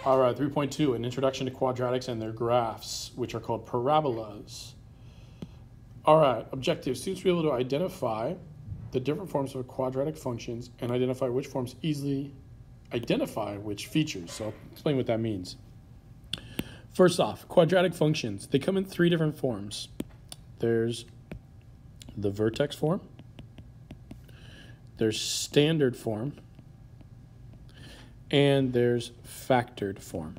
All right, 3.2, an introduction to quadratics and their graphs, which are called parabolas. All right, objective, students will be able to identify the different forms of quadratic functions and identify which forms easily identify which features. So I'll explain what that means. First off, quadratic functions, they come in three different forms. There's the vertex form, there's standard form, and there's factored form.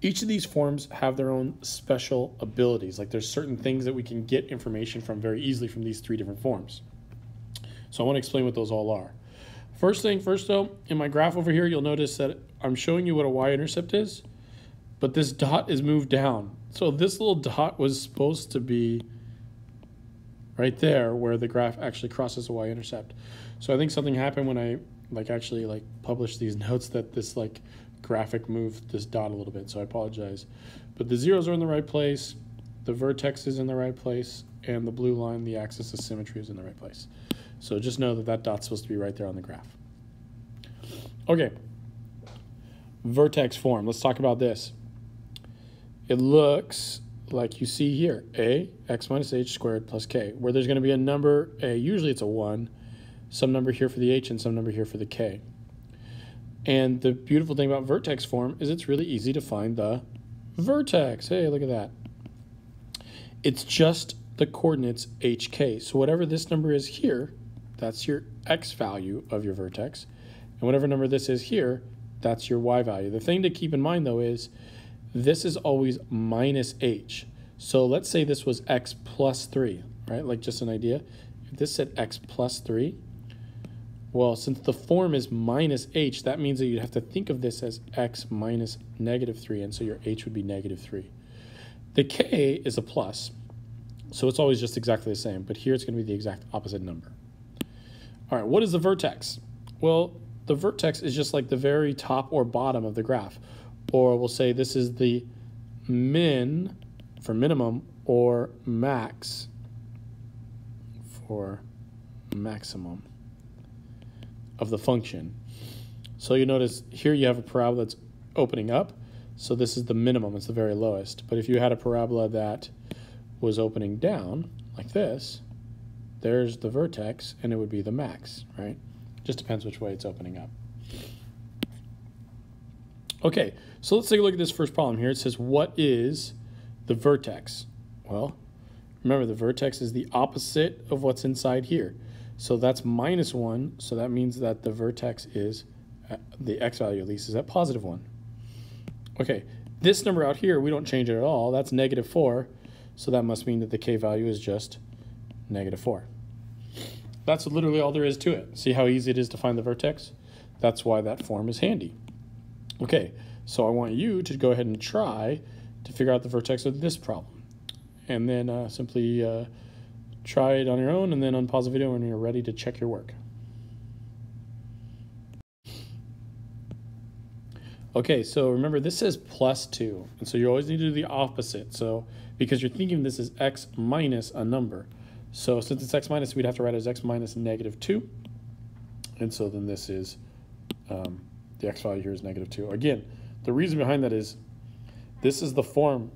Each of these forms have their own special abilities. Like there's certain things that we can get information from very easily from these three different forms. So I want to explain what those all are. First though, in my graph over here, you'll notice that I'm showing you what a y-intercept is, but this dot is moved down. So this little dot was supposed to be right there where the graph actually crosses a y-intercept. So I think something happened when I actually published these notes that this graphic moved this dot a little bit, so I apologize. But the zeros are in the right place, the vertex is in the right place, and the blue line, the axis of symmetry, is in the right place. So just know that that dot's supposed to be right there on the graph. Okay, vertex form, let's talk about this. It looks like you see here, a, x minus h squared plus k, where there's going to be a number, a, usually it's a 1, some number here for the h and some number here for the k. And the beautiful thing about vertex form is it's really easy to find the vertex. Hey, look at that. It's just the coordinates hk. So whatever this number is here, that's your x value of your vertex. And whatever number this is here, that's your y value. The thing to keep in mind though is this is always minus h. So let's say this was x plus 3, right? Like just an idea. If this said x plus 3, well, since the form is minus h, that means that you'd have to think of this as x minus negative 3, and so your h would be negative 3. The k is a plus, so it's always just exactly the same, but here it's going to be the exact opposite number. All right, what is the vertex? Well, the vertex is just like the very top or bottom of the graph, or we'll say this is the min for minimum or max for maximum of the function. So you notice here you have a parabola that's opening up, so this is the minimum, it's the very lowest. But if you had a parabola that was opening down like this, there's the vertex and it would be the max, right? Just depends which way it's opening up. Okay, so let's take a look at this first problem here. It says, what is the vertex? Well, remember the vertex is the opposite of what's inside here. So that's minus 1, so that means that the vertex is, the x value at least, is at positive 1. Okay, this number out here, we don't change it at all. That's negative 4, so that must mean that the k value is just negative 4. That's literally all there is to it. See how easy it is to find the vertex? That's why that form is handy. Okay, so I want you to go ahead and try to figure out the vertex of this problem. And then simply try it on your own and then unpause the video when you're ready to check your work. Okay, so remember this says plus 2, and so you always need to do the opposite. So because you're thinking this is x minus a number. So since it's x minus, we'd have to write it as x minus negative 2. And so then this is, the x value here is negative 2. Again, the reason behind that is this is the form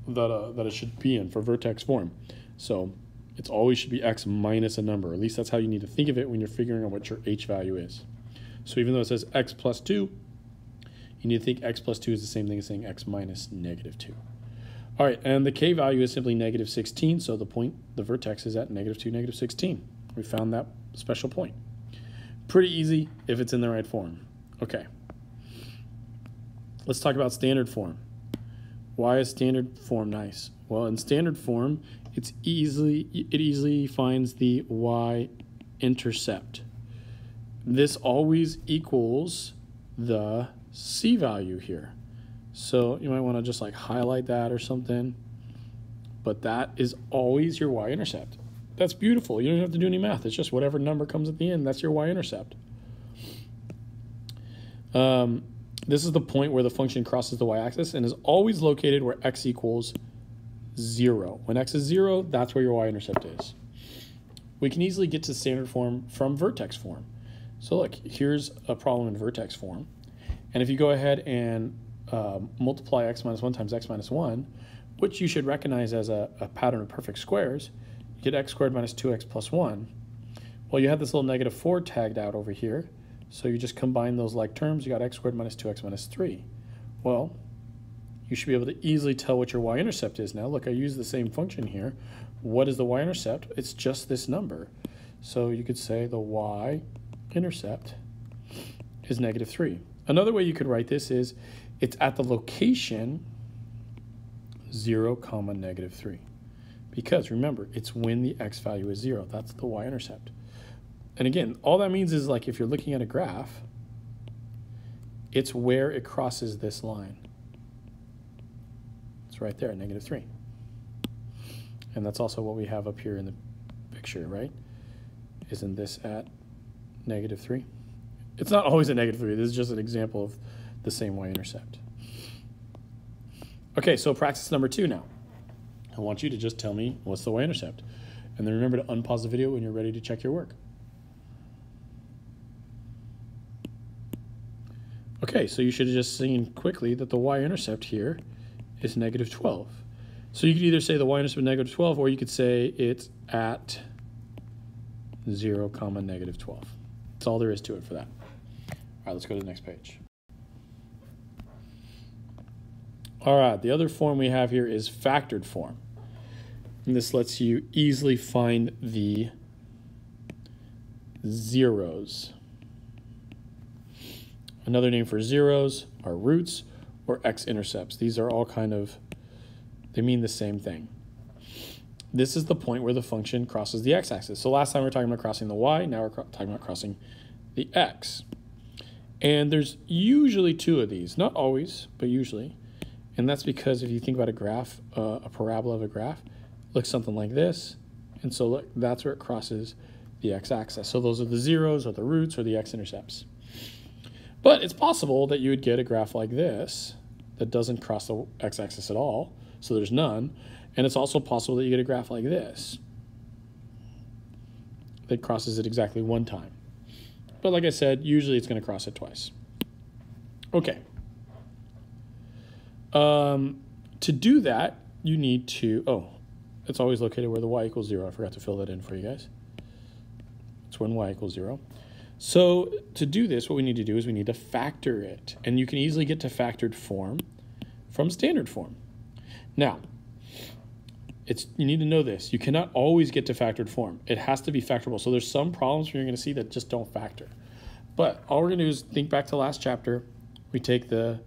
that it should be in for vertex form. So it's always should be x minus a number. At least that's how you need to think of it when you're figuring out what your h value is. So even though it says x plus 2, you need to think x plus 2 is the same thing as saying x minus negative 2. All right, and the k value is simply negative 16, so the vertex is at negative 2, negative 16. We found that special point. Pretty easy if it's in the right form. Okay. Let's talk about standard form. Why is standard form nice? Well, in standard form, it easily finds the y-intercept. This always equals the c value here. So you might want to just highlight that or something. But that is always your y-intercept. That's beautiful. You don't have to do any math. It's just whatever number comes at the end, that's your y-intercept. This is the point where the function crosses the y-axis and is always located where x equals 0. When x is 0, that's where your y-intercept is. We can easily get to standard form from vertex form. So look, here's a problem in vertex form. And if you go ahead and multiply x minus 1 times x minus 1, which you should recognize as a pattern of perfect squares, you get x squared minus 2x plus 1. Well, you have this little negative 4 tagged out over here, so you just combine those like terms, you got x squared minus 2x minus 3. Well, you should be able to easily tell what your y-intercept is now. Look, I use the same function here. What is the y-intercept? It's just this number. So you could say the y-intercept is negative 3. Another way you could write this is it's at the location 0, negative 3. Because remember, it's when the x value is 0. That's the y-intercept. And again, all that means is like if you're looking at a graph, it's where it crosses this line. It's right there, negative 3. And that's also what we have up here in the picture, right? Isn't this at negative 3? It's not always at negative 3. This is just an example of the same y-intercept. Okay, so practice number 2 now. I want you to just tell me what's the y-intercept. And then remember to unpause the video when you're ready to check your work. Okay, so you should have just seen quickly that the y-intercept here is negative 12. So you could either say the y-intercept is negative 12, or you could say it's at 0, negative 12. That's all there is to it for that. All right, let's go to the next page. All right, the other form we have here is factored form. And this lets you easily find the zeros. Another name for zeros are roots or x-intercepts. These are all kind of, they mean the same thing. This is the point where the function crosses the x-axis. So last time we were talking about crossing the y, now we're talking about crossing the x. And there's usually 2 of these, not always, but usually. And that's because if you think about a graph, a parabola of a graph, it looks something like this. And so look, that's where it crosses the x-axis. So those are the zeros or the roots or the x-intercepts. But it's possible that you would get a graph like this that doesn't cross the x-axis at all, so there's none. And it's also possible that you get a graph like this that crosses it exactly 1 time. But like I said, usually it's going to cross it twice. Okay. To do that, you need to, it's always located where the y equals 0. I forgot to fill that in for you guys. It's when y equals 0. So to do this, what we need to do is we need to factor it. And you can easily get to factored form from standard form. Now, you need to know this. You cannot always get to factored form. It has to be factorable. So there's some problems where you're going to see that just don't factor. But all we're going to do is think back to last chapter. We take the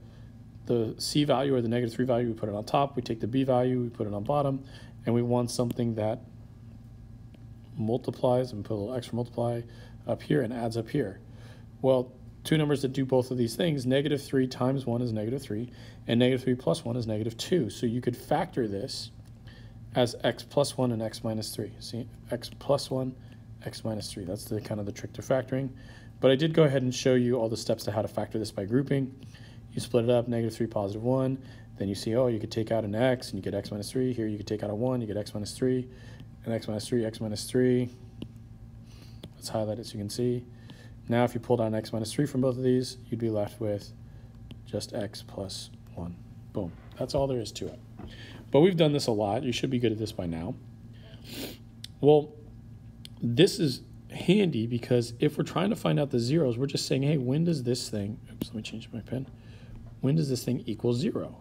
c value or the negative 3 value, we put it on top. We take the b value, we put it on bottom. And we want something that multiplies, and put a little extra multiply up here and adds up here. Well, 2 numbers that do both of these things, negative 3 times 1 is negative 3, and negative 3 plus 1 is negative 2. So you could factor this as x plus 1 and x minus 3. See, x plus 1, x minus 3. That's the kind of the trick to factoring. But I did go ahead and show you all the steps to how to factor this by grouping. You split it up, negative 3, positive 1. Then you see, you could take out an x, and you get x minus 3. Here you could take out a 1, you get x minus 3, and x minus 3, x minus 3. Let's highlight it so you can see. Now if you pull down x minus 3 from both of these, you'd be left with just x plus 1. Boom. That's all there is to it. But we've done this a lot. You should be good at this by now. Well, this is handy because if we're trying to find out the zeros, we're just saying, hey, when does this thing, oops, let me change my pen. When does this thing equal 0?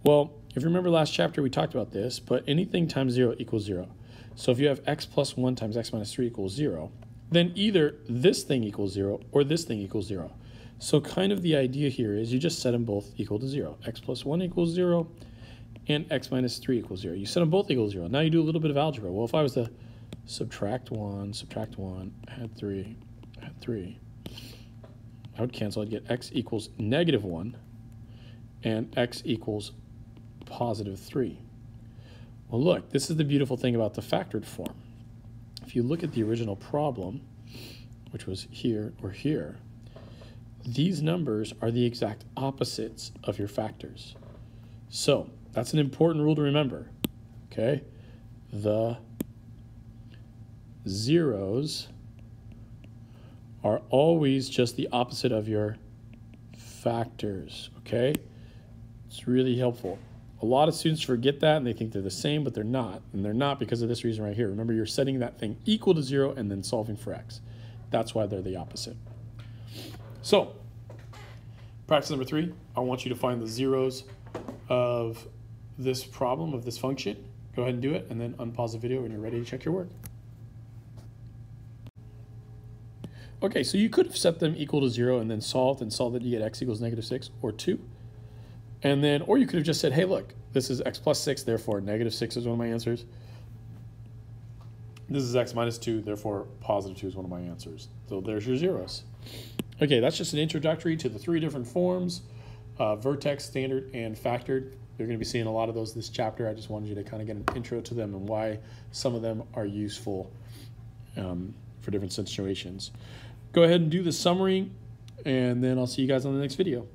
Well, if you remember last chapter, we talked about this, but anything times 0 equals 0. So if you have x plus 1 times x minus 3 equals 0, then either this thing equals 0 or this thing equals 0. So kind of the idea here is you just set them both equal to 0. X plus 1 equals 0 and x minus 3 equals 0. You set them both equal to 0. Now you do a little bit of algebra. Well, if I was to subtract 1, add 3, I would cancel. I'd get x equals negative 1 and x equals positive 3. Well, look, this is the beautiful thing about the factored form. If you look at the original problem, which was here or here, these numbers are the exact opposites of your factors. So that's an important rule to remember, okay? The zeros are always just the opposite of your factors, okay? It's really helpful. A lot of students forget that and they think they're the same, but they're not. And they're not because of this reason right here. Remember, you're setting that thing equal to 0 and then solving for x. That's why they're the opposite. So, practice number 3, I want you to find the zeros of this problem, of this function. Go ahead and do it, and then unpause the video when you're ready to check your work. Okay, so you could have set them equal to 0 and then solved that you get x equals -6 or 2. And then, or you could have just said, hey, look, this is x plus 6, therefore -6 is one of my answers. This is x minus 2, therefore positive 2 is one of my answers. So there's your zeros. Okay, that's just an introductory to the 3 different forms, vertex, standard, and factored. You're going to be seeing a lot of those this chapter. I just wanted you to kind of get an intro to them and why some of them are useful for different situations. Go ahead and do the summary, and then I'll see you guys on the next video.